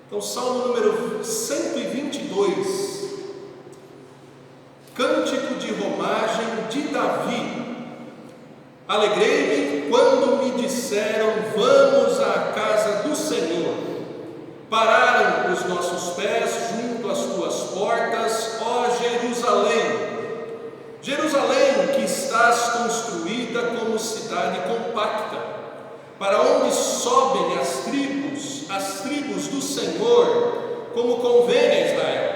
Então, Salmo número 122, Cântico de romagem de Davi. Alegrei-me quando me disseram: vamos à casa do Senhor. Pararam os nossos pés junto às tuas portas, ó Jerusalém. Jerusalém, que estás construída como cidade compacta, para onde sobem as tribos do Senhor, como convém a Israel,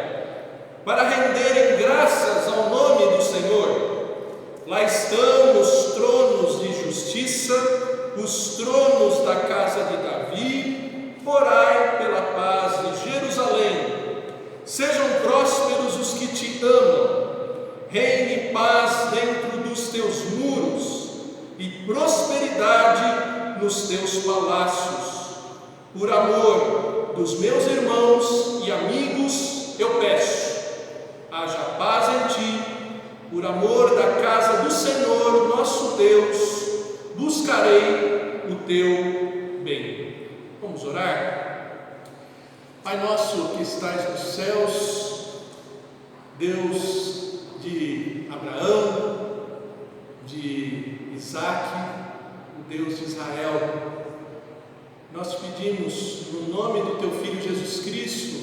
para renderem graças ao nome do Senhor. Lá estão os tronos de justiça, os tronos da casa de Davi. Orai pela paz de Jerusalém. Sejam prósperos os que te amam. Reine paz dentro dos teus muros e prosperidade nos teus palácios. Por amor dos meus irmãos e amigos, eu peço: haja paz em ti. Por amor da casa do Senhor, nosso Deus, buscarei o teu bem. Vamos orar? Pai nosso que estais nos céus, Deus de Abraão, de Isaque, o Deus de Israel, nós te pedimos, no nome do teu Filho Jesus Cristo,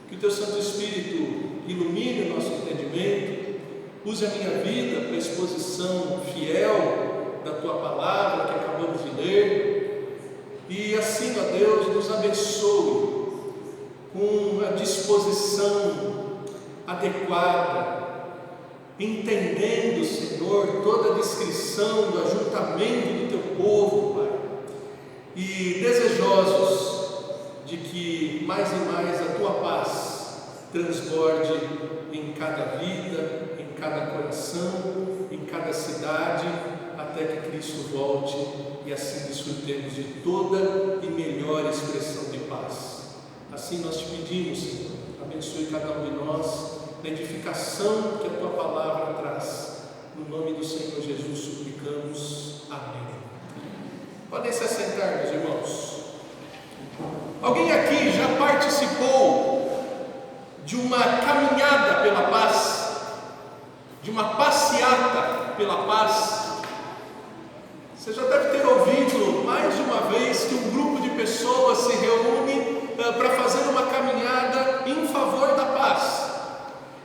que o teu Santo Espírito ilumine o nosso entendimento. Use a minha vida para a exposição fiel da Tua Palavra que acabamos de ler. E assim, ó Deus, nos abençoe com a disposição adequada, entendendo, Senhor, toda a descrição do ajuntamento do Teu povo, Pai. E desejosos de que mais e mais a Tua paz transborde em cada vida, em cada coração, em cada cidade, até que Cristo volte e assim desfrutemos de toda e melhor expressão de paz. Assim nós te pedimos, Senhor, abençoe cada um de nós na edificação que a Tua palavra traz. No nome do Senhor Jesus suplicamos. Amém. Podem se assentar, meus irmãos. Alguém aqui já participou de uma caminhada pela paz? De uma passeata pela paz? Você já deve ter ouvido mais de uma vez que um grupo de pessoas se reúne para fazer uma caminhada em favor da paz.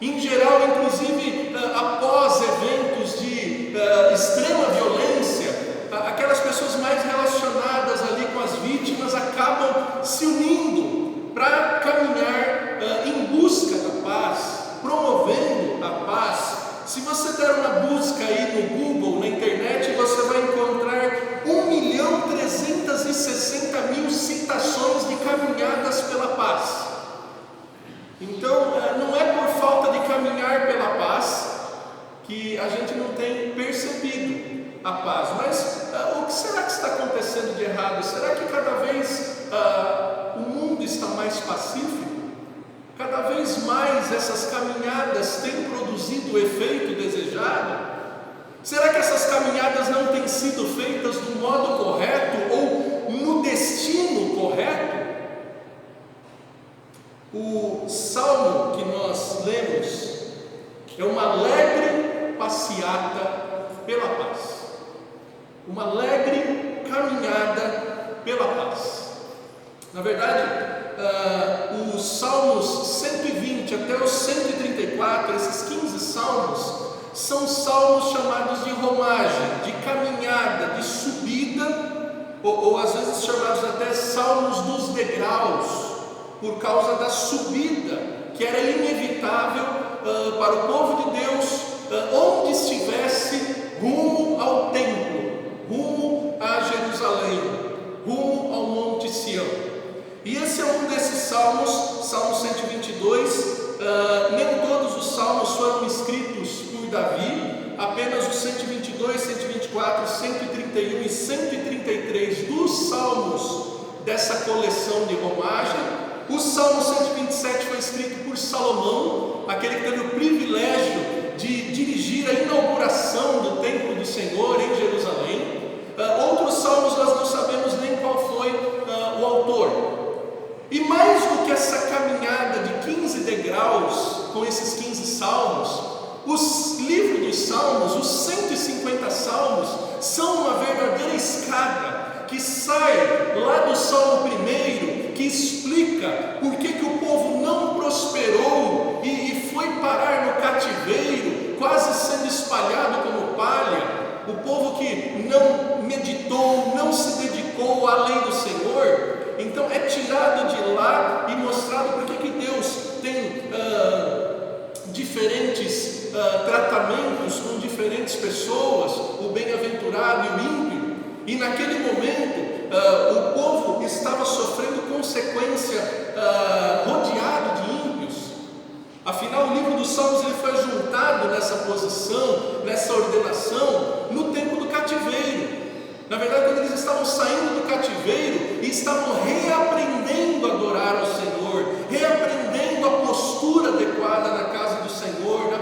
Em geral, inclusive após eventos de extrema violência, aquelas pessoas mais relacionadas ali com as vítimas acabam se unindo para caminhar em busca da paz, promovendo a paz. Se você der uma busca aí no Google, na internet, você vai encontrar 1.360.000 citações de caminhadas pela paz. Então, não é por falta de caminhar pela paz que a gente não tem percebido a paz. Mas o que será que está acontecendo de errado? Será que cada vez o mundo está mais pacífico? Cada vez mais essas caminhadas têm produzido o efeito desejado? Será que essas caminhadas não têm sido feitas do modo correto ou no destino correto? O salmo que nós lemos é uma alegre passeata pela paz, uma alegre caminhada pela paz. Na verdade, os salmos 120 até os 134, esses 15 salmos, são salmos chamados de romagem, de caminhada, de subida, ou às vezes chamados até salmos dos degraus, por causa da subida que era inevitável para o povo de Deus, onde estivesse, rumo ao templo, rumo a Jerusalém, rumo ao Monte Sião. E esse é um desses salmos, Salmo 122. Nem todos os salmos foram escritos por Davi, apenas os 122, 124, 131 e 133 dos salmos dessa coleção de romagem. O Salmo 127 foi escrito por Salomão, aquele que teve o privilégio de dirigir a inauguração do templo do Senhor em Jerusalém. Outros salmos nós não sabemos nem qual foi o autor. E mais do que essa caminhada de 15 degraus, com esses 15 salmos, os livros dos salmos, os 150 salmos, são uma verdadeira escada que sai lá do Salmo 1, que explica por que o povo não prosperou e foi parar no cativeiro, quase sendo espalhado como palha. O povo que não meditou, não se dedicou à lei do Senhor. Então é tirado de lá e mostrado por que Deus tem diferentes tratamentos com diferentes pessoas, o bem-aventurado e o ímpio. E naquele momento o povo estava sofrendo consequência, rodeado de ímpios. Afinal, o livro dos Salmos ele foi juntado nessa posição, nessa ordenação, no tempo do cativeiro. Na verdade, quando eles estavam saindo do cativeiro e estavam reaprendendo a adorar ao Senhor, reaprendendo a postura adequada na casa do Senhor,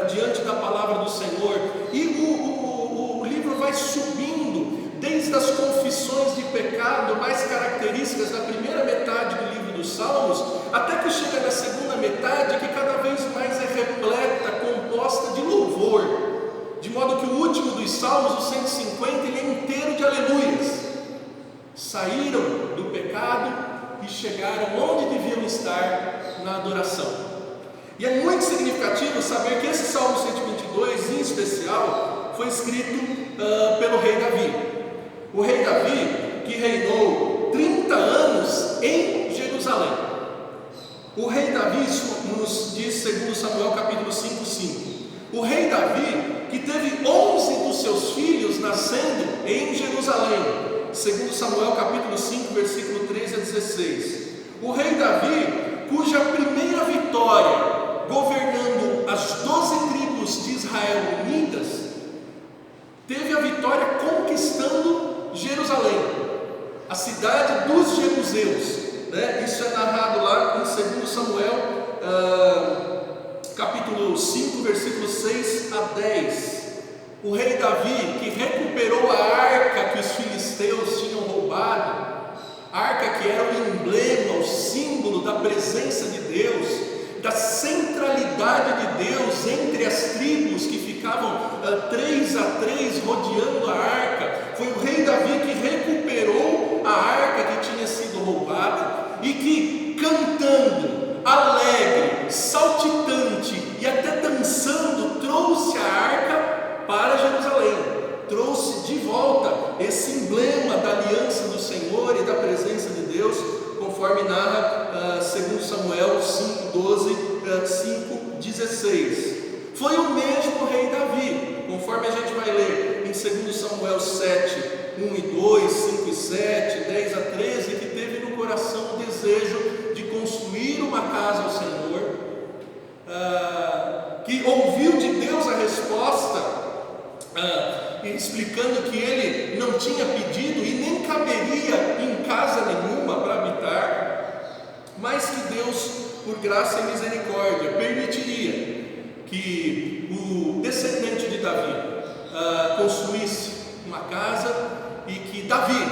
diante da palavra do Senhor. E o livro vai subindo, desde as confissões de pecado mais características da primeira metade do livro dos Salmos, até que chega na segunda metade, que cada vez mais é repleta, composta de louvor. De modo que o último dos Salmos, o 150, ele é inteiro de aleluias. Saíram do pecado e chegaram onde deviam estar, na adoração. E é muito significativo saber que esse Salmo 122, em especial, foi escrito pelo rei Davi. O rei Davi, que reinou 30 anos em Jerusalém. O rei Davi, isso nos diz 2 Samuel capítulo 5:5. O rei Davi, que teve 11 dos seus filhos nascendo em Jerusalém, 2 Samuel capítulo 5, versículo 13 a 16. O rei Davi, cuja primeira vitória, governando as 12 tribos de Israel unidas, teve a vitória conquistando Jerusalém, a cidade dos jebuseus. Isso é narrado lá em 2 Samuel capítulo 5, versículos 6 a 10. O rei Davi, que recuperou a arca que os filisteus tinham roubado, a arca que era o emblema, o símbolo da presença de Deus, da centralidade de Deus entre as tribos que ficavam 3 a 3 rodeando a arca. Foi o rei Davi que recuperou a arca que tinha sido roubada e que, cantando, alegre, saltitante e até dançando, trouxe a arca para Jerusalém, trouxe de volta esse emblema da aliança do Senhor e da presença de Deus, conforme narra 2 Samuel 5:12, 5:16. Foi o mesmo rei Davi, conforme a gente vai ler em 2 Samuel 7, 1 e 2, 5 e 7, 10 a 13, que teve no coração o desejo de construir uma casa ao Senhor, que ouviu de Deus a resposta, explicando que ele não tinha pedido e nem caberia em casa nenhuma para habitar, mas que Deus, por graça e misericórdia, permitiria que o descendente de Davi construísse uma casa e que Davi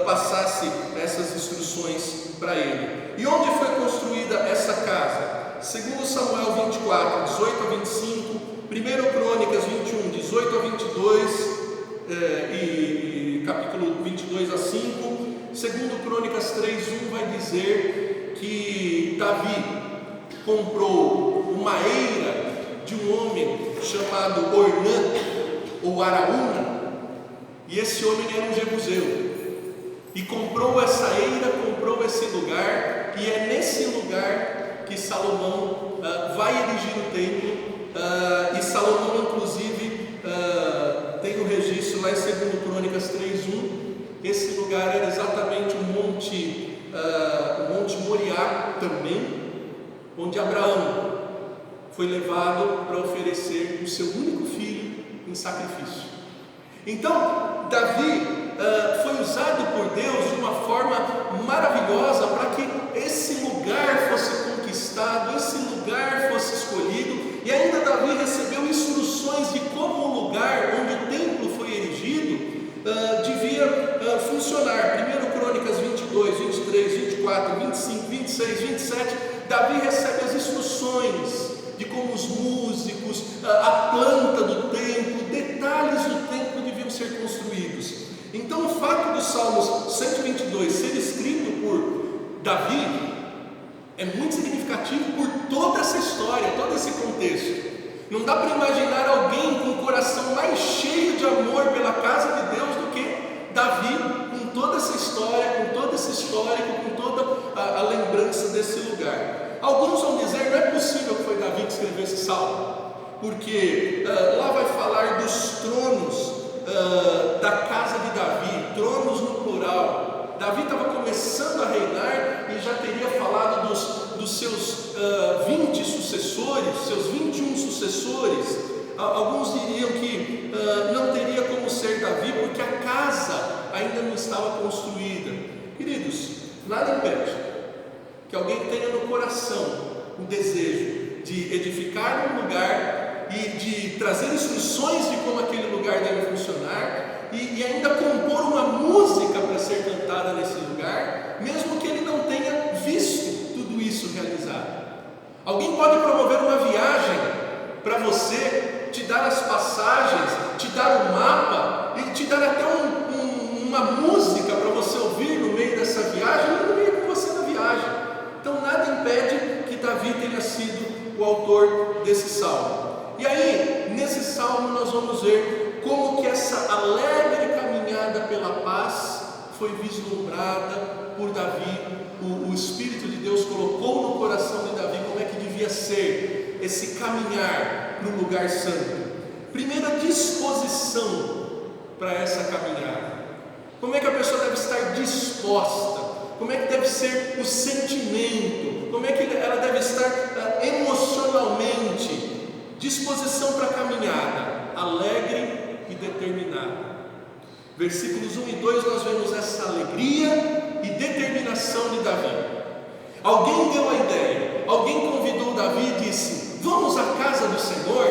passasse essas instruções para ele. E onde foi construída essa casa? 2 Samuel 24, 18 a 25, 1 Crônicas 21, 18 a 22 e capítulo 22 a 5, 2 Crônicas 3, 1 vai dizer que Davi comprou uma eira de um homem chamado Ornã ou Araúna, e esse homem era um jebuseu, e comprou essa eira, comprou esse lugar, e é nesse lugar que Salomão vai erigir o templo, e Salomão inclusive tem o registro lá em 2 Crônicas 3:1, esse lugar era exatamente o Monte Moriá também, onde Abraão foi levado para oferecer o seu único filho em sacrifício. Então, Davi foi usado por Deus de uma forma maravilhosa para que esse lugar fosse conquistado, esse lugar fosse escolhido, e ainda Davi recebeu instruções de como o lugar onde o templo foi erigido devia funcionar. 1 Crônicas 22, 23, 24 24, 25, 26, 27, Davi recebe as instruções de como os músicos, a planta do templo, detalhes do templo deviam ser construídos. Então o fato do Salmos 122 ser escrito por Davi é muito significativo por toda essa história, todo esse contexto. Não dá para imaginar alguém com o coração mais cheio de amor pela casa de Deus do que Davi, com toda essa história, com todo esse histórico, com toda a lembrança desse lugar. Alguns vão dizer, não é possível que foi Davi que escreveu esse salmo, porque lá vai falar dos tronos da casa de Davi, tronos no plural. Davi estava começando a reinar e já teria falado dos seus 20 sucessores, seus 21 sucessores. Alguns diriam que não teria como ser Davi, porque a casa ainda não estava construída. Queridos, nada impede que alguém tenha no coração o desejo de edificar um lugar e de trazer instruções de como aquele lugar deve funcionar e ainda compor uma música para ser cantada nesse lugar, mesmo que ele não tenha visto tudo isso realizado. Alguém pode promover uma viagem para você, te dar as passagens, te dar o mapa e te dar até uma música para você ouvir no meio dessa viagem e no meio com você na viagem. Então nada impede que Davi tenha sido o autor desse salmo. E aí, nesse salmo nós vamos ver como que essa alegre caminhada pela paz foi vislumbrada por Davi. O Espírito de Deus colocou no coração de Davi como é que devia ser esse caminhar para o lugar santo. Primeira disposição para essa caminhada. Como é que a pessoa deve estar disposta? Como é que deve ser o sentimento? Como é que ela deve estar emocionalmente? Disposição para a caminhada, alegre e determinada. Versículos 1 e 2 nós vemos essa alegria e determinação de Davi. Alguém deu a ideia, alguém convidou Davi e disse: vamos à casa do Senhor.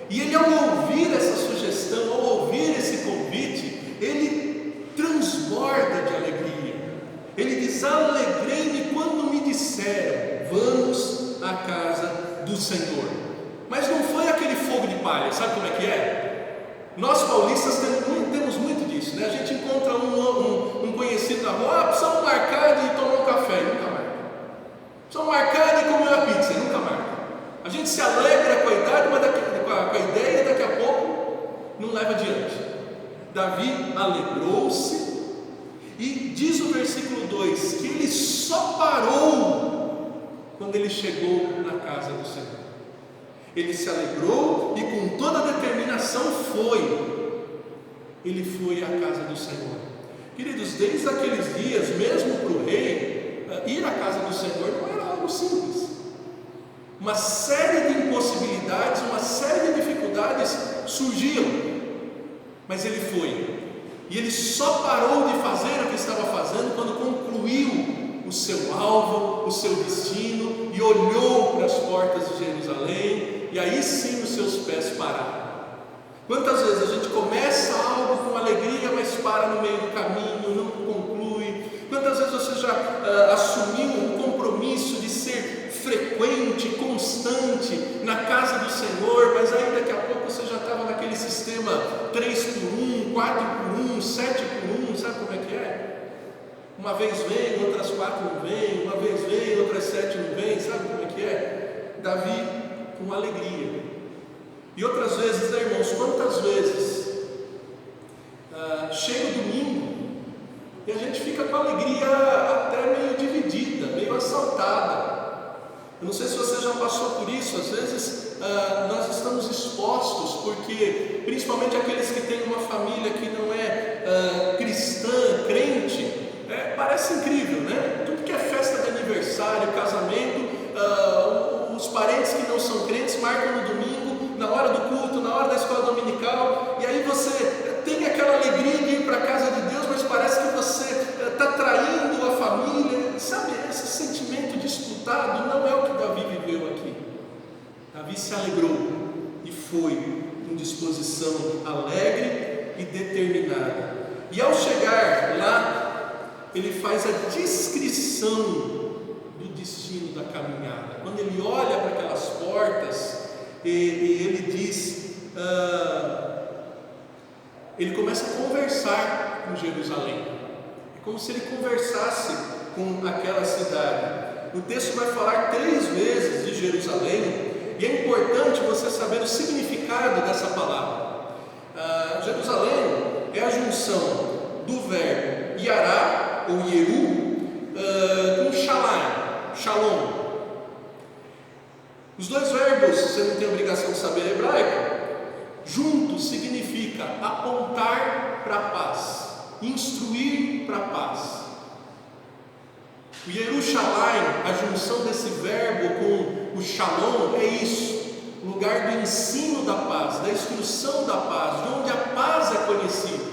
E ele, ao ouvir essa sugestão, ao ouvir esse convite, ele transborda de alegria. Ele diz: alegrei-me quando me disseram, vamos à casa do Senhor. Mas não foi aquele fogo de palha, sabe como é que é? Nós paulistas temos muito disso, né? A gente encontra um conhecido na rua, precisamos marcar de tomar um café, e nunca marca. Precisamos marcar de comer uma pizza, e nunca marca. A gente se alegra com a idade, mas com a ideia, daqui a pouco não leva adiante. Davi alegrou-se, e diz o versículo 2 que ele só parou quando ele chegou na casa do Senhor. Ele se alegrou e com toda a determinação ele foi à casa do Senhor. Queridos, desde aqueles dias, mesmo para o rei, ir à casa do Senhor não era algo simples. Uma série de impossibilidades, uma série de dificuldades surgiam, mas ele foi. E ele só parou de fazer o que estava fazendo quando concluiu o seu alvo, o seu destino, e olhou para as portas de Jerusalém, e aí sim os seus pés pararam. Quantas vezes a gente começa algo com alegria, mas para no meio do caminho, não conclui? Quantas vezes você já assumiu um compromisso de ser frequente, constante na casa do Senhor, mas aí daqui a pouco você já estava naquele sistema 3x1, 4x1, 7x1, sabe como é que é? Uma vez vem, outras 4 não vem, uma vez vem, outras 7 não vem, sabe como é que é? Davi com alegria. E outras vezes, né, irmãos, quantas vezes chega o domingo e a gente fica com a alegria até meio dividida, meio assaltada. Eu não sei se você já passou por isso. Às vezes nós estamos expostos, porque principalmente aqueles que têm uma família que não é cristã, crente, parece incrível, né? Tudo que é festa de aniversário, casamento, os parentes que não são crentes marcam no domingo, na hora do culto, na hora da escola dominical, e aí você tem aquela alegria de ir para a casa de Deus, mas parece que você está traindo a família, sabe? Esse sentimento disputado não é o que Davi viveu aqui. Davi se alegrou e foi com disposição alegre e determinada. E ao chegar lá, ele faz a descrição do destino da caminhada. Quando ele olha para aquelas portas, e ele diz, ele começa a conversar com Jerusalém. É como se ele conversasse com aquela cidade. O texto vai falar 3 vezes de Jerusalém, e é importante você saber o significado dessa palavra. Jerusalém é a junção do verbo Yará ou Yeru com Shalom. Os 2 verbos, você não tem obrigação de saber hebraico, juntos significa apontar para a paz, instruir para a paz. O Yerushalayim, a junção desse verbo com o Shalom, é isso, lugar do ensino da paz, da instrução da paz, de onde a paz é conhecida.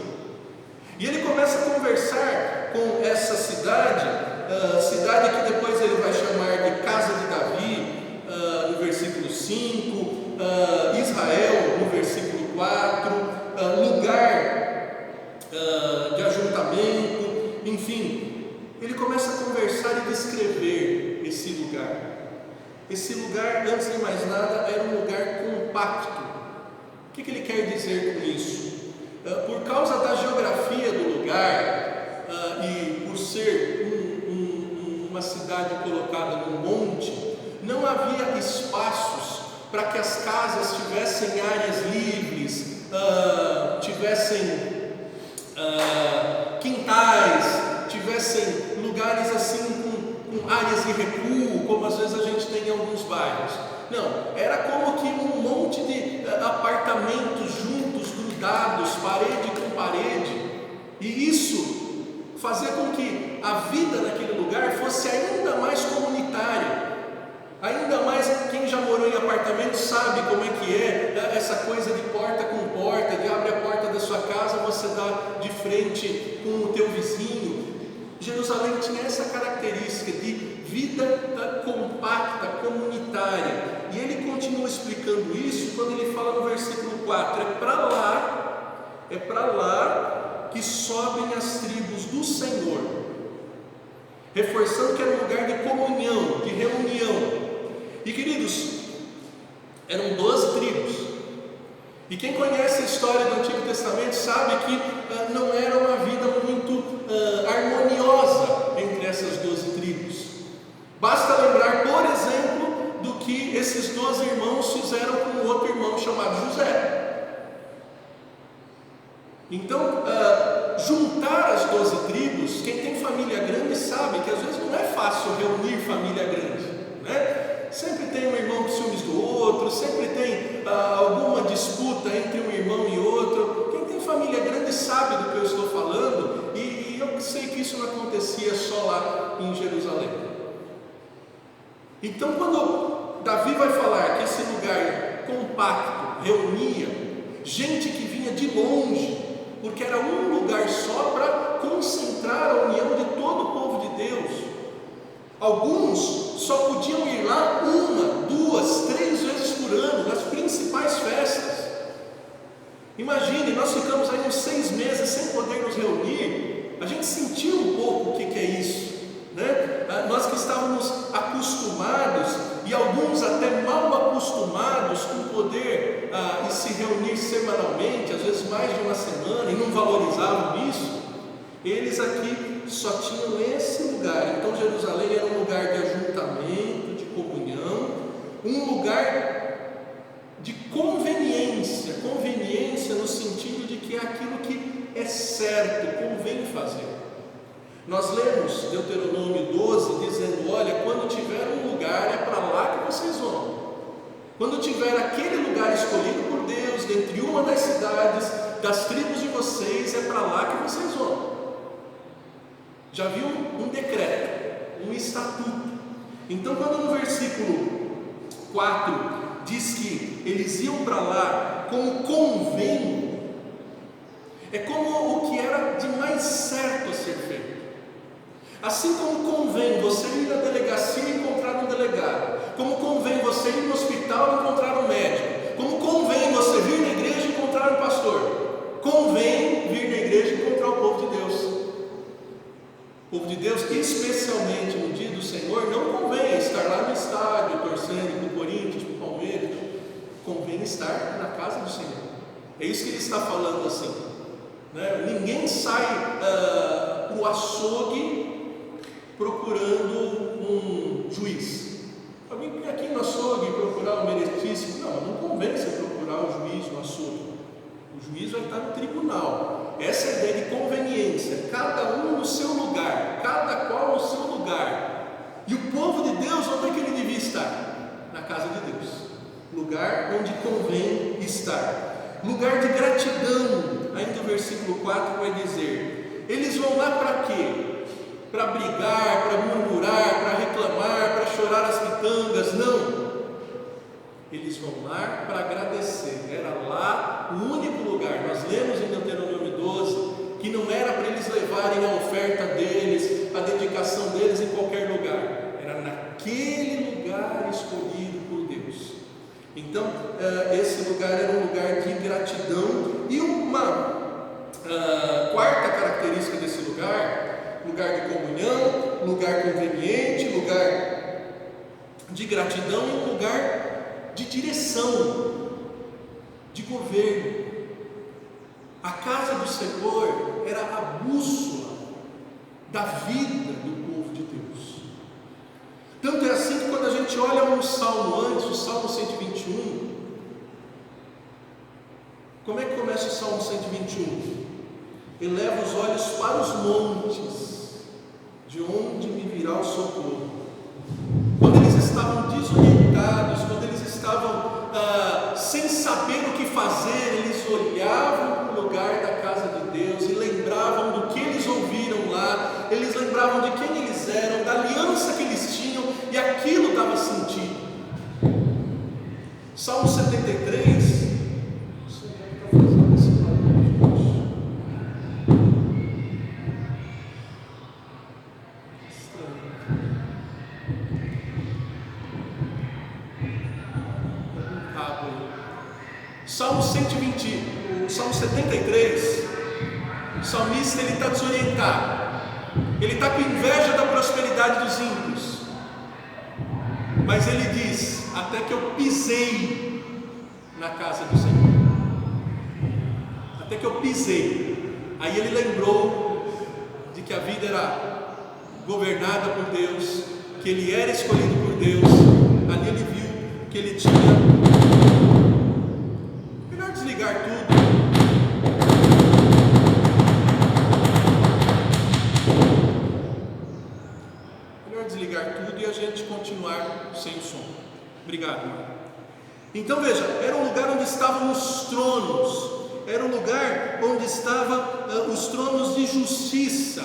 E ele começa a conversar com essa cidade que depois ele vai chamar de casa de Davi, no versículo 5, Israel, no versículo 4, lugar de ajuntamento, enfim. Ele começa a conversar e descrever esse lugar. Esse lugar, antes de mais nada, era um lugar compacto. O que ele quer dizer com isso? Por causa da geografia do lugar e por ser uma cidade colocada num monte, não havia espaços para que as casas tivessem áreas livres, tivessem quintais, tivessem lugares assim com áreas de recuo, como às vezes a gente tem em alguns bairros. Não, era como que um monte de apartamentos juntos, grudados, parede com parede, e isso fazia com que a vida naquele lugar fosse ainda mais comunitária. Ainda mais quem já morou em apartamento sabe como é que é essa coisa de porta com porta, de abre a porta da sua casa, você dá de frente com o teu vizinho. Jerusalém tinha essa característica de vida compacta, comunitária. E ele continua explicando isso quando ele fala no versículo 4, é para lá que sobem as tribos do Senhor, reforçando que era um lugar de comunhão, de reunião. E queridos, eram 12 tribos, e quem conhece a história do Antigo Testamento sabe que não era uma vida muito harmoniosa entre essas 12 tribos. Basta lembrar, por exemplo, do que esses 12 irmãos fizeram com um outro irmão chamado José. Então, juntar as 12 tribos, quem tem família grande sabe que às vezes não é fácil reunir família grande, né? Sempre tem um irmão com ciúmes do outro, sempre tem alguma disputa entre um irmão e outro. Quem tem família grande sabe do que eu estou falando, e eu sei que isso não acontecia só lá em Jerusalém. Então, quando Davi vai falar que esse lugar compacto reunia gente que vinha de longe, porque era um lugar só para concentrar a união de todo o povo de Deus. Alguns só podiam ir lá 1, 2, 3 vezes por ano, nas principais festas. Imagine, nós ficamos aí uns 6 meses sem poder nos reunir. A gente sentiu um pouco o que é isso, né? Nós que estávamos acostumados, e alguns até mal acostumados com poder se reunir semanalmente, às vezes mais de uma semana, e não valorizavam isso. Eles aqui só tinham esse lugar. Então Jerusalém era um lugar de ajuntamento, de comunhão, um lugar de conveniência no sentido de que é aquilo que é certo, convém fazer. Nós lemos Deuteronômio 12 dizendo: olha, quando tiver um lugar, é para lá que vocês vão. Quando tiver aquele lugar escolhido por Deus, dentre uma das cidades, das tribos de vocês, é para lá que vocês vão. Já viu um decreto, um estatuto. Então, quando no versículo 4 diz que eles iam para lá como convém, é como o que era de mais certo a ser feito. Assim como convém você ir na delegacia e encontrar um delegado, como convém você ir no hospital e encontrar um médico, como convém você vir na igreja e encontrar um pastor, convém vir na igreja e encontrar o povo de Deus. O povo de Deus, especialmente no dia do Senhor, não convém estar lá no estádio, torcendo para o Corinthians, para o Palmeiras. Convém estar na casa do Senhor. É isso que ele está falando assim, né? Ninguém sai para o açougue procurando um juiz. Alguém vem aqui no açougue procurar o meritíssimo. Não convém você procurar o juiz no açougue. O juiz vai estar no tribunal. Essa é a ideia de conveniência, cada um no seu lugar, cada qual no seu lugar. E o povo de Deus, onde é que ele devia estar? Na casa de Deus, lugar onde convém estar, lugar de gratidão. Ainda o versículo 4 vai dizer: eles vão lá para quê? Para brigar, para murmurar, para reclamar, para chorar as pitangas? Não. Eles vão lá para agradecer. Era lá o único lugar. Nós lemos em Deuteronômio 12 que não era para eles levarem a oferta deles, a dedicação deles em qualquer lugar. Era naquele lugar escolhido por Deus. Então, esse lugar era um lugar de gratidão. E uma quarta característica desse lugar: lugar de comunhão, lugar conveniente, lugar de gratidão e um lugar de direção, de governo. A casa do Senhor era a bússola da vida do povo de Deus. Tanto é assim que quando a gente olha um salmo antes, o Salmo 121, como é que começa o Salmo 121? Eleva os olhos para os montes, de onde me virá o socorro. Quando eles estavam desorientados, quando eles estavam sem saber o que fazer, eles olhavam para o lugar da casa de Deus e lembravam do que eles ouviram lá, eles lembravam de quem eles eram, da aliança que eles tinham, e aquilo dava sentido. Salmo 73. Salmo 120, o Salmo 73, o salmista ele está desorientado, ele está com inveja da prosperidade dos ímpios, mas ele diz: até que eu pisei na casa do Senhor, até que eu pisei. Aí ele lembrou de que a vida era governada por Deus, que ele era escolhido por Deus. Ali ele viu que ele tinha desligar tudo. Melhor desligar tudo e a gente continuar sem som. Obrigado. Então veja, era um lugar onde estavam os tronos, era um lugar onde estavam os tronos de justiça.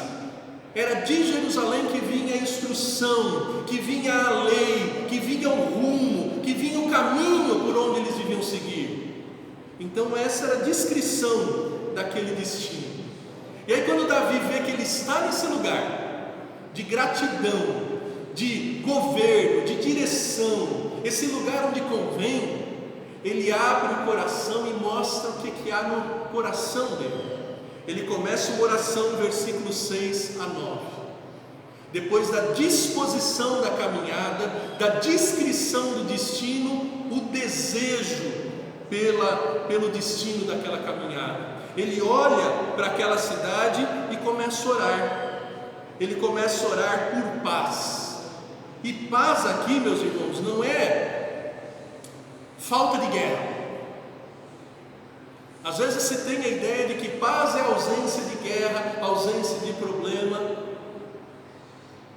Era de Jerusalém que vinha a instrução, que vinha a lei, que vinha o rumo, que vinha o caminho por onde eles deviam seguir. Então essa era a descrição daquele destino. E aí quando Davi vê que ele está nesse lugar de gratidão, de governo, de direção, esse lugar onde convém, ele abre o coração e mostra o que há no coração dele. Ele começa uma oração no versículo 6 a 9. Depois da disposição da caminhada, da descrição do destino, o desejo pelo destino daquela caminhada. Ele olha para aquela cidade e começa a orar. Ele começa a orar por paz. E paz aqui, meus irmãos, não é falta de guerra. Às vezes você tem a ideia de que paz é ausência de guerra, ausência de problema.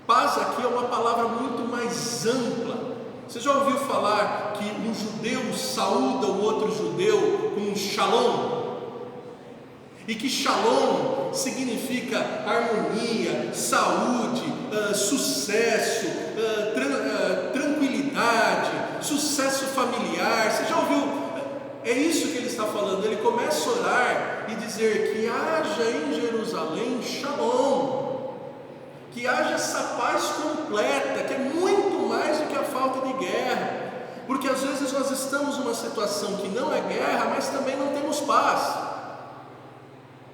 Paz aqui é uma palavra muito mais ampla. Você já ouviu falar que um judeu saúda o outro judeu com shalom? E que shalom significa harmonia, saúde, sucesso, tranquilidade, sucesso familiar. Você já ouviu? É isso que ele está falando. Ele começa a orar e dizer que haja em Jerusalém shalom, que haja essa paz completa, que é muito mais do que a falta de guerra, porque às vezes nós estamos numa situação que não é guerra, mas também não temos paz.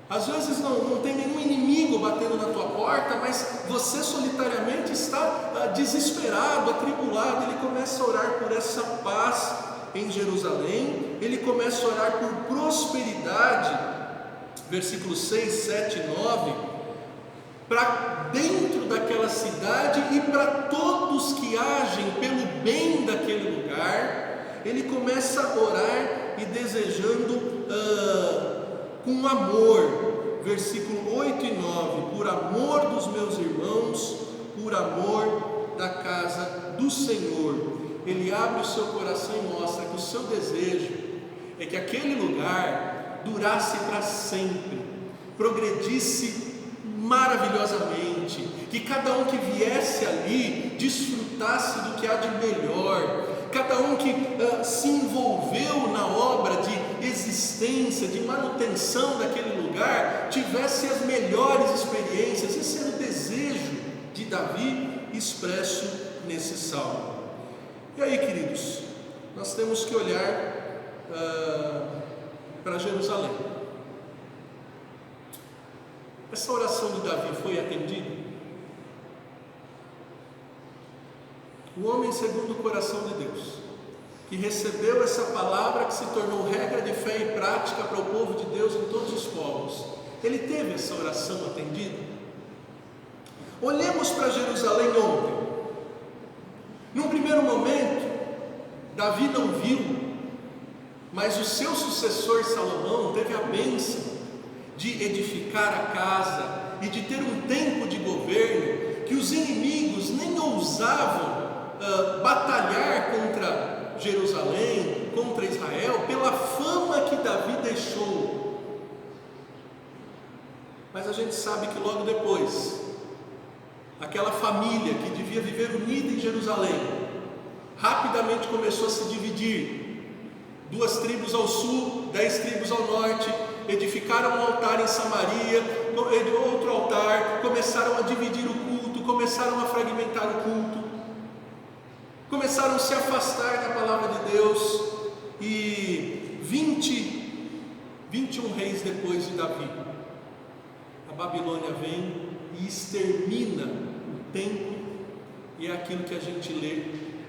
Às vezes não tem nenhum inimigo batendo na tua porta, mas você solitariamente está desesperado, atribulado. Ele começa a orar por essa paz em Jerusalém, ele começa a orar por prosperidade, versículos 6, 7 e 9, para dentro daquela cidade e para todos que agem pelo bem daquele lugar. Ele começa a orar e desejando com amor, versículo 8 e 9, por amor dos meus irmãos, por amor da casa do Senhor. Ele abre o seu coração e mostra que o seu desejo é que aquele lugar durasse para sempre, progredisse maravilhosamente, que cada um que viesse ali desfrutasse do que há de melhor, cada um que se envolveu na obra de existência, de manutenção daquele lugar, tivesse as melhores experiências. Esse era o desejo de Davi expresso nesse salmo. E aí, queridos, nós temos que olhar para Jerusalém. Essa oração de Davi foi atendida? O homem segundo o coração de Deus, que recebeu essa palavra que se tornou regra de fé e prática para o povo de Deus em todos os povos, ele teve essa oração atendida? Olhemos para Jerusalém ontem. Num primeiro momento, Davi não viu, mas o seu sucessor Salomão teve a bênção de edificar a casa e de ter um tempo de governo que os inimigos nem ousavam batalhar contra Jerusalém, contra Israel, pela fama que Davi deixou. Mas a gente sabe que logo depois, aquela família que devia viver unida em Jerusalém, rapidamente começou a se dividir. 2 tribos ao sul, 10 tribos ao norte, edificaram um altar em Samaria, outro altar, começaram a dividir o culto, começaram a fragmentar o culto, começaram a se afastar da palavra de Deus. E 21 reis depois de Davi, a Babilônia vem e extermina o templo, e é aquilo que a gente lê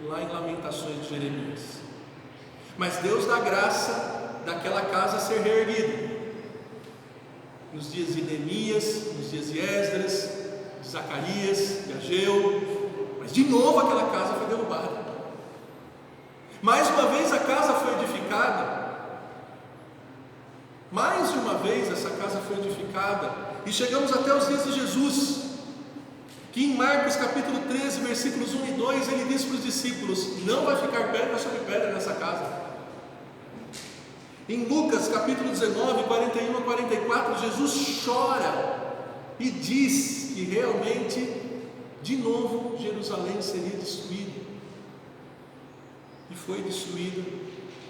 lá em Lamentações de Jeremias. Mas Deus dá graça daquela casa ser reerguida nos dias de Neemias, nos dias de Esdras, de Zacarias, de Ageu. Mas de novo aquela casa foi derrubada. Mais uma vez a casa foi edificada. Mais de uma vez essa casa foi edificada. E chegamos até os dias de Jesus, que em Marcos capítulo 13, versículos 1 e 2, ele diz para os discípulos: não vai ficar pedra sobre pedra nessa casa. Em Lucas capítulo 19, 41 a 44, Jesus chora e diz que realmente, de novo, Jerusalém seria destruída. E foi destruída,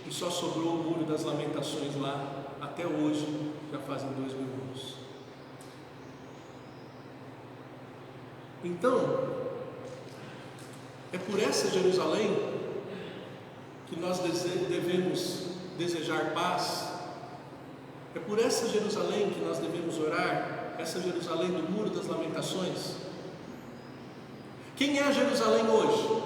e só sobrou o Muro das Lamentações lá, até hoje, já fazem 2000 anos. Então, é por essa Jerusalém que nós devemos desejar paz. É por essa Jerusalém que nós devemos orar, essa Jerusalém do Muro das Lamentações. Quem é Jerusalém hoje?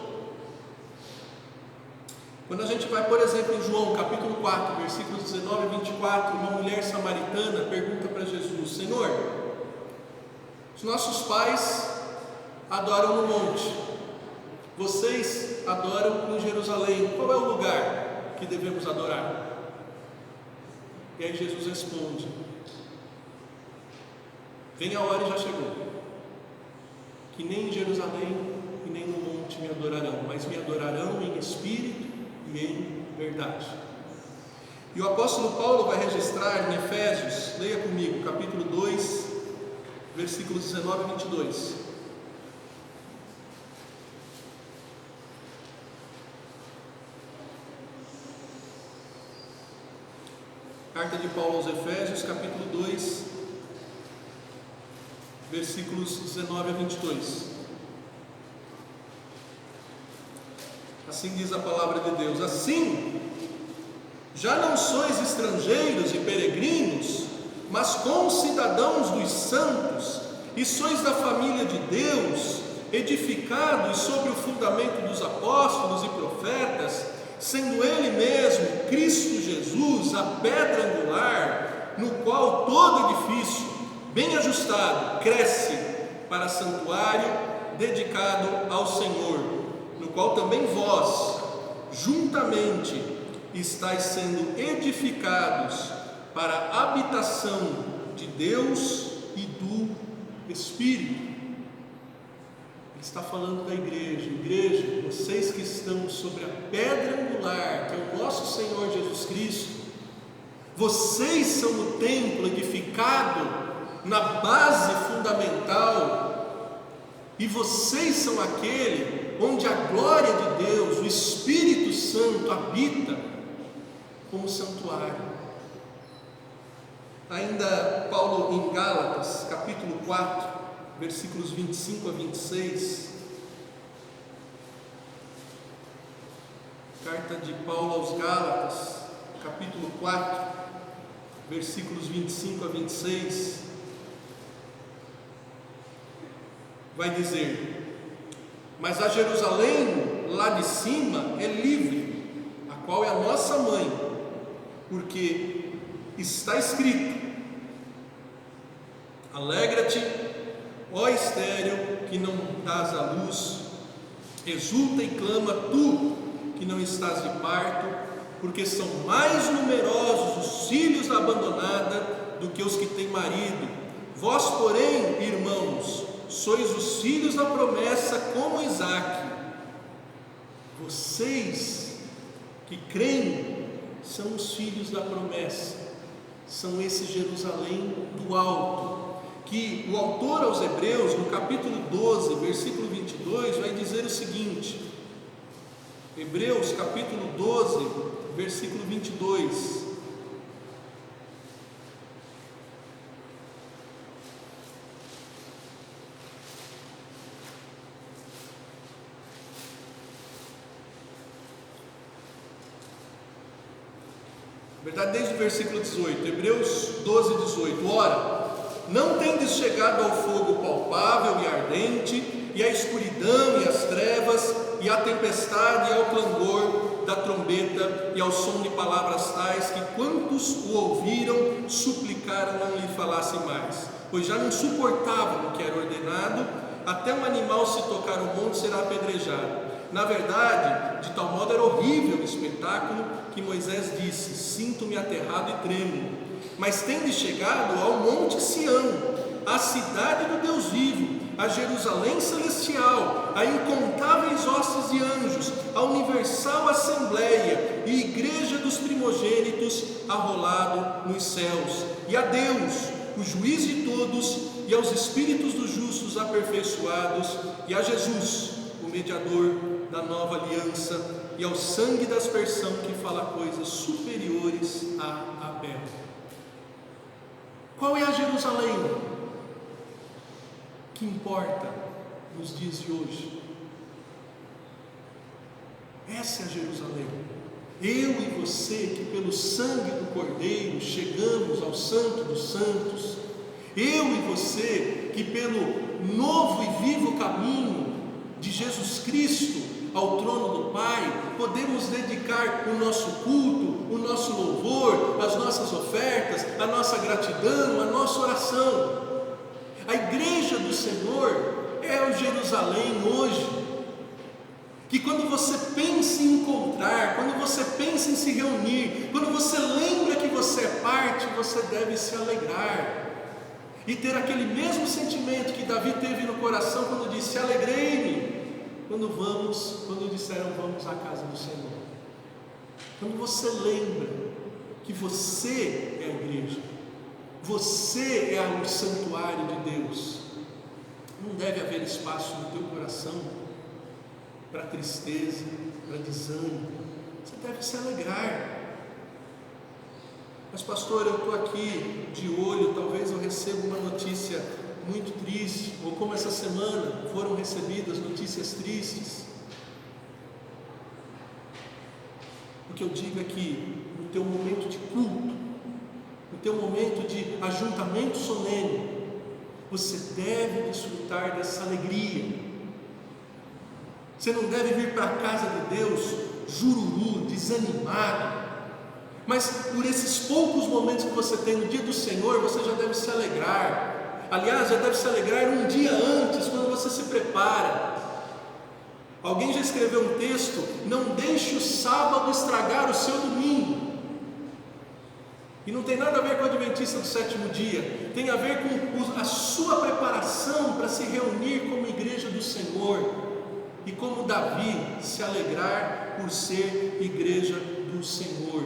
Quando a gente vai, por exemplo, em João capítulo 4, versículos 19 e 24, uma mulher samaritana pergunta para Jesus: Senhor, os nossos pais adoram no monte, vocês adoram em Jerusalém, qual é o lugar que devemos adorar? E aí Jesus responde: vem a hora e já chegou, que nem em Jerusalém e nem no monte me adorarão, mas me adorarão em espírito e em verdade. E o apóstolo Paulo vai registrar em Efésios, leia comigo, capítulo 2, versículos 19 e 22. Carta de Paulo aos Efésios, capítulo 2, versículos 19 a 22. Assim diz a palavra de Deus: assim, já não sois estrangeiros e peregrinos, mas concidadãos dos santos, e sois da família de Deus, edificados sobre o fundamento dos apóstolos e profetas, sendo Ele mesmo, Cristo Jesus, a pedra angular, no qual todo edifício, bem ajustado, cresce para santuário dedicado ao Senhor, no qual também vós, juntamente, estáis sendo edificados para a habitação de Deus e do Espírito. Ele está falando da igreja, vocês que estão sobre a pedra angular, que é o nosso Senhor Jesus Cristo, vocês são o templo edificado na base fundamental, e vocês são aquele onde a glória de Deus, o Espírito Santo habita como santuário. Ainda Paulo em Gálatas, capítulo 4, versículos 25 a 26, carta de Paulo aos Gálatas, capítulo 4, versículos 25 a 26, vai dizer: mas a Jerusalém lá de cima é livre, a qual é a nossa mãe, porque está escrito: alegra-te, ó estéril, que não dás à luz, exulta e clama tu, que não estás de parto, porque são mais numerosos os filhos da abandonada do que os que têm marido. Vós, porém, irmãos, sois os filhos da promessa como Isaque. Vocês que creem são os filhos da promessa, são esse Jerusalém do alto, que o autor aos Hebreus, no capítulo 12, versículo 22, vai dizer o seguinte: Hebreus capítulo 12, versículo 22: verdade, desde o versículo 18, Hebreus 12, 18: ora, não tendes chegado ao fogo palpável e ardente, e à escuridão e às trevas, e à tempestade e ao clangor da trombeta, e ao som de palavras tais, que quantos o ouviram, suplicaram não lhe falasse mais, pois já não suportavam o que era ordenado, até um animal se tocar o monte será apedrejado. Na verdade, de tal modo era horrível o espetáculo, que Moisés disse: sinto-me aterrado e tremo. Mas tendes chegado ao monte Sião, à cidade do Deus vivo, a Jerusalém celestial, a incontáveis hostes de anjos, a universal assembleia e igreja dos primogênitos arrolado nos céus, e a Deus, o juiz de todos, e aos espíritos dos justos aperfeiçoados, e a Jesus, o mediador da nova aliança, e ao sangue da aspersão, que fala coisas superiores a Abel. Qual é a Jerusalém que importa nos dias de hoje? Essa é a Jerusalém. Eu e você, que pelo sangue do Cordeiro chegamos ao Santo dos Santos, eu e você, que pelo novo e vivo caminho de Jesus Cristo ao trono do Pai, podemos dedicar o nosso culto, o nosso louvor, as nossas ofertas, a nossa gratidão, a nossa oração. A igreja do Senhor é o Jerusalém hoje, que quando você pensa em encontrar, quando você pensa em se reunir, quando você lembra que você é parte, você deve se alegrar e ter aquele mesmo sentimento que Davi teve no coração quando disse: alegrei-me quando disseram vamos à casa do Senhor. Quando você lembra que você é a igreja, você é o santuário de Deus, não deve haver espaço no teu coração para tristeza, para desânimo. Você deve se alegrar. Mas pastor, eu estou aqui de olho, talvez eu receba uma notícia muito triste, ou como essa semana foram recebidas notícias tristes. O que eu digo é que no teu momento de culto, no teu momento de ajuntamento solene, você deve desfrutar dessa alegria. Você não deve vir para a casa de Deus jururu, desanimado, mas por esses poucos momentos que você tem no dia do Senhor, você já deve se alegrar. Aliás, já deve se alegrar um dia antes, quando você se prepara. Alguém já escreveu um texto: não deixe o sábado estragar o seu domingo. E não tem nada a ver com o Adventista do sétimo dia, tem a ver com a sua preparação para se reunir como igreja do Senhor, e como Davi, se alegrar por ser igreja do Senhor.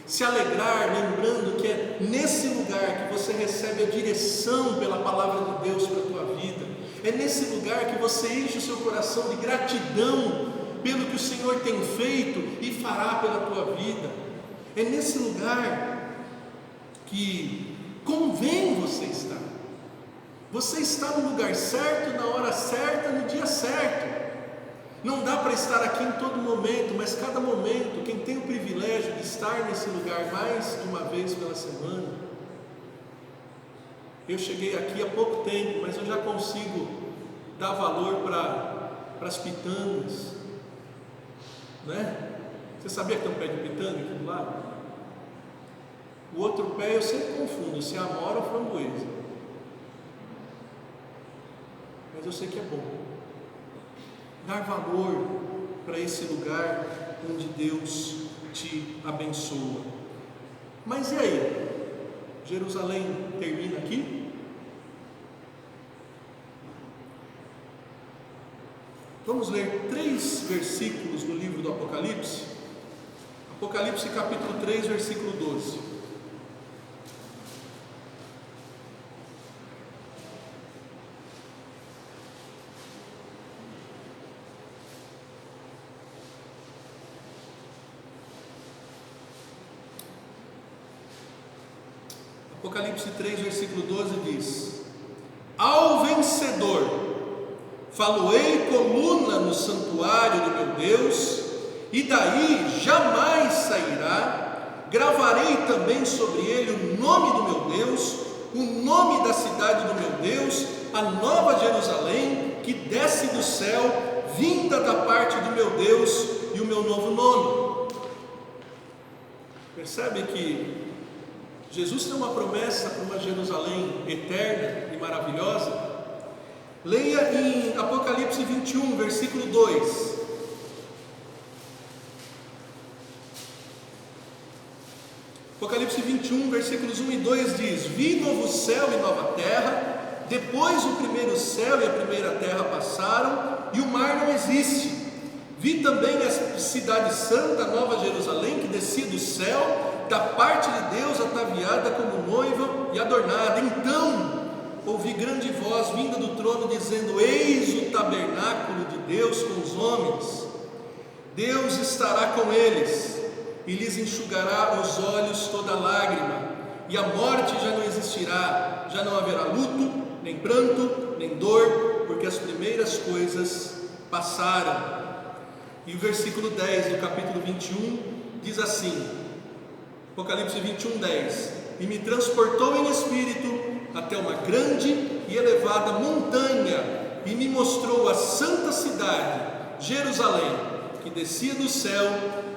Se alegrar lembrando que é nesse lugar que você recebe a direção pela palavra de Deus para a tua vida. É nesse lugar que você enche o seu coração de gratidão pelo que o Senhor tem feito e fará pela tua vida. É nesse lugar que convém você estar. Você está no lugar certo, na hora certa, no dia certo. Não dá para estar aqui em todo momento, mas cada momento, quem tem o privilégio de estar nesse lugar mais de uma vez pela semana. Eu cheguei aqui há pouco tempo, mas eu já consigo dar valor para as pitangas, né? Você sabia que tem um pé de pitanga aqui do lado? O outro pé eu sempre confundo se é amora ou framboesa, mas eu sei que é bom. Dar valor para esse lugar onde Deus te abençoa. Mas e aí? Jerusalém termina aqui? Vamos ler 3 versículos do livro do Apocalipse. Apocalipse capítulo 3, versículo 12. Apocalipse 3, versículo 12 diz: ao vencedor faloei coluna no santuário do meu Deus, e daí jamais sairá. Gravarei também sobre ele o nome do meu Deus, o nome da cidade do meu Deus, a nova Jerusalém, que desce do céu, vinda da parte do meu Deus, e o meu novo nome. Percebe que Jesus tem uma promessa para uma Jerusalém eterna e maravilhosa? Leia em Apocalipse 21, versículo 2. Apocalipse 21, versículos 1 e 2 diz: vi novo céu e nova terra, depois o primeiro céu e a primeira terra passaram, e o mar não existe. Vi também a cidade santa, a nova Jerusalém, que descia do céu, da parte de Deus, ataviada como noiva e adornada. Então ouvi grande voz vinda do trono, dizendo: eis o tabernáculo de Deus com os homens, Deus estará com eles, e lhes enxugará os olhos toda lágrima, e a morte já não existirá, já não haverá luto, nem pranto, nem dor, porque as primeiras coisas passaram. E o versículo 10 do capítulo 21 diz assim, Apocalipse 21, 10: e me transportou em espírito até uma grande e elevada montanha, e me mostrou a santa cidade, Jerusalém, que descia do céu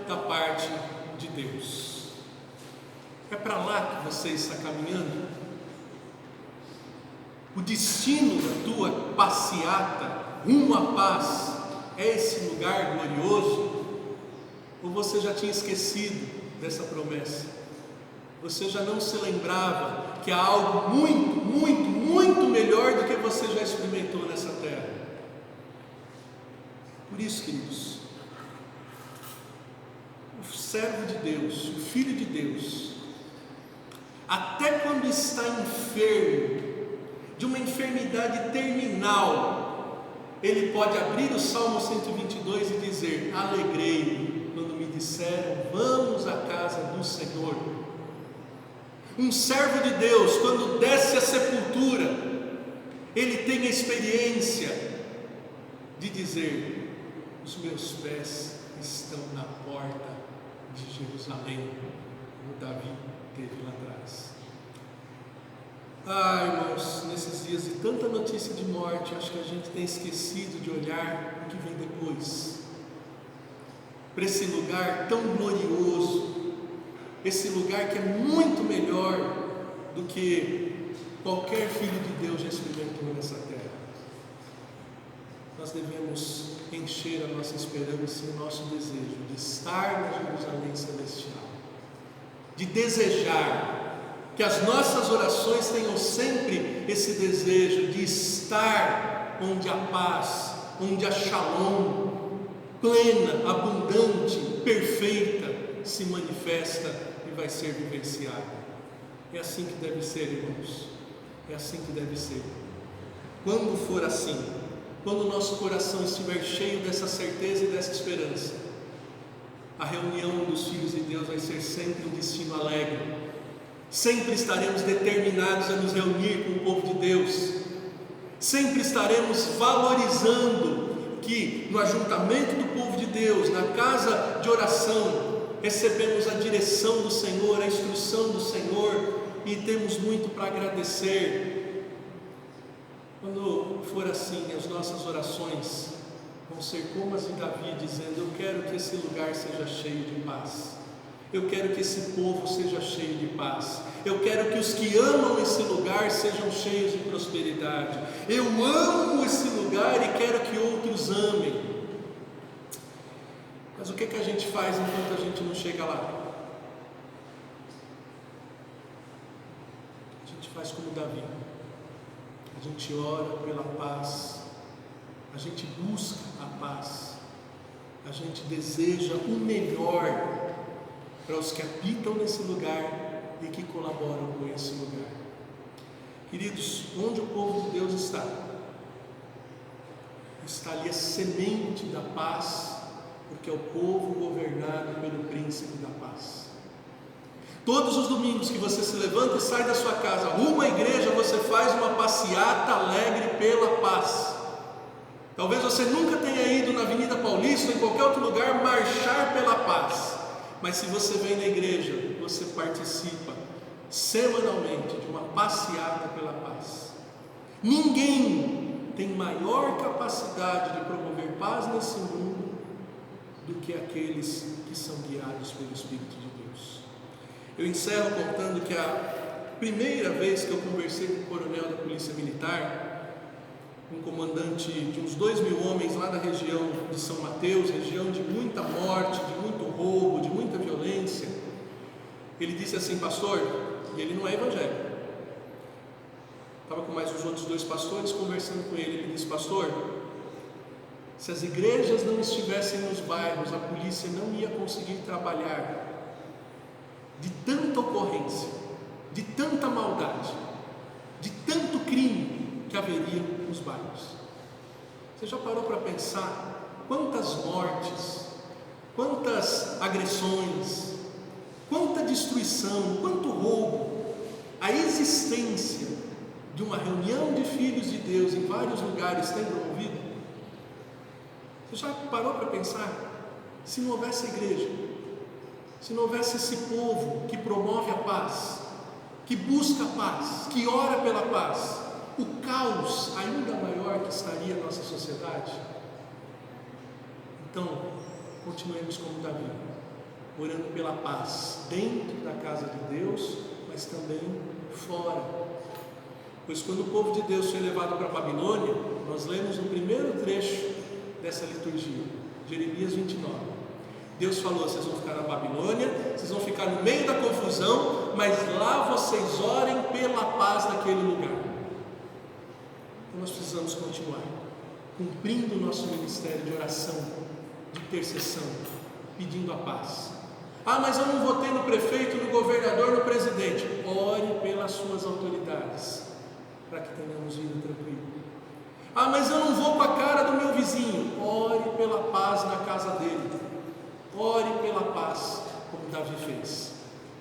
da parte de Deus. É para lá que você está caminhando? O destino da tua passeata rumo à paz é esse lugar glorioso? Ou você já tinha esquecido dessa promessa? Você já não se lembrava que há algo muito, muito, muito melhor do que você já experimentou nessa terra? Por isso, queridos, o servo de Deus, o filho de Deus, até quando está enfermo, de uma enfermidade terminal, ele pode abrir o Salmo 122 e dizer: alegrei-me quando me disseram, vamos à casa do Senhor. Um servo de Deus, quando desce à sepultura, ele tem a experiência de dizer: os meus pés estão na porta de Jerusalém, como Davi. teve lá atrás. Ah, irmãos, nesses dias de tanta notícia de morte, acho que a gente tem esquecido de olhar o que vem depois, para esse lugar tão glorioso, esse lugar que é muito melhor do que qualquer filho de Deus já experimentou nessa terra. Nós devemos encher a nossa esperança e o nosso desejo de estar na Jerusalém celestial, de desejar que as nossas orações tenham sempre esse desejo de estar onde a paz, onde a shalom plena, abundante, perfeita se manifesta e vai ser vivenciada. É assim que deve ser, irmãos, é assim que deve ser. Quando for assim, quando o nosso coração estiver cheio dessa certeza e dessa esperança, a reunião dos filhos de Deus vai ser sempre um destino alegre. Sempre estaremos determinados a nos reunir com o povo de Deus. Sempre estaremos valorizando que no ajuntamento do povo de Deus, na casa de oração, recebemos a direção do Senhor, a instrução do Senhor, e temos muito para agradecer. Quando for assim, as nossas orações vão ser como as de Davi, dizendo: eu quero que esse lugar seja cheio de paz, eu quero que esse povo seja cheio de paz, eu quero que os que amam esse lugar sejam cheios de prosperidade. Eu amo esse lugar e quero que outros amem. Mas o que a gente faz enquanto a gente não chega lá? A gente faz como Davi. A gente ora pela paz, a gente busca a paz, a gente deseja o melhor para os que habitam nesse lugar e que colaboram com esse lugar. Queridos, onde o povo de Deus está ali a semente da paz, porque é o povo governado pelo príncipe da paz. Todos os domingos que você se levanta e sai da sua casa, rumo à igreja, você faz uma passeata alegre pela paz. Talvez você nunca tenha ido na Avenida Paulista ou em qualquer outro lugar marchar pela paz, mas se você vem na igreja, você participa semanalmente de uma passeata pela paz. Ninguém tem maior capacidade de promover paz nesse mundo do que aqueles que são guiados pelo Espírito de Deus. Eu encerro contando que a primeira vez que eu conversei com o coronel da Polícia Militar, um comandante de uns 2.000 homens lá da região de São Mateus, região de muita morte, de muito roubo, de muita violência, ele disse assim: pastor, e ele não é evangélico, estava com mais os outros 2 pastores conversando com ele, ele disse: pastor, se as igrejas não estivessem nos bairros, a polícia não ia conseguir trabalhar, de tanta ocorrência, de tanta maldade, de tanto crime que haveria nos bairros. Você já parou para pensar quantas mortes, quantas agressões, quanta destruição, quanto roubo, a existência de uma reunião de filhos de Deus em vários lugares tem promovido? Você já parou para pensar? Se não houvesse igreja, se não houvesse esse povo que promove a paz, que busca a paz, que ora pela paz, o caos ainda maior que estaria a nossa sociedade. Então, continuemos como Davi, orando pela paz dentro da casa de Deus, mas também fora. Pois quando o povo de Deus foi levado para a Babilônia, nós lemos no primeiro trecho dessa liturgia, Jeremias 29. Deus falou: vocês vão ficar na Babilônia, vocês vão ficar no meio da confusão, mas lá vocês orem pela paz daquele lugar. Então nós precisamos continuar cumprindo o nosso ministério de oração, de intercessão, pedindo a paz. Ah, mas eu não votei no prefeito, no governador, no presidente. Ore pelas suas autoridades, para que tenhamos vida tranquila. Ah, mas eu não vou com a cara do meu vizinho. Ore pela paz na casa dele. Ore pela paz, como Davi fez.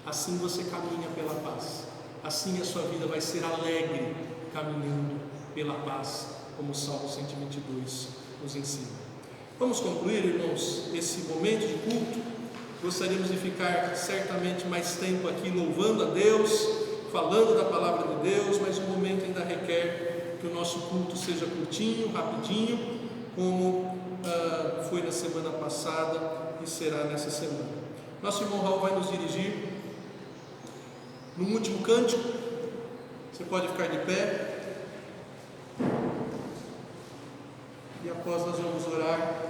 Assim você caminha pela paz. Assim a sua vida vai ser alegre, caminhando pela paz, como o Salmo 122 nos ensina. Vamos concluir, irmãos, esse momento de culto Gostaríamos de ficar certamente mais tempo aqui louvando a Deus, falando da palavra de Deus, mas o momento ainda requer que o nosso culto seja curtinho, rapidinho, como foi na semana passada e será nessa semana. Nosso irmão Raul vai nos dirigir no último cântico. Você pode ficar de pé. E após nós vamos orar.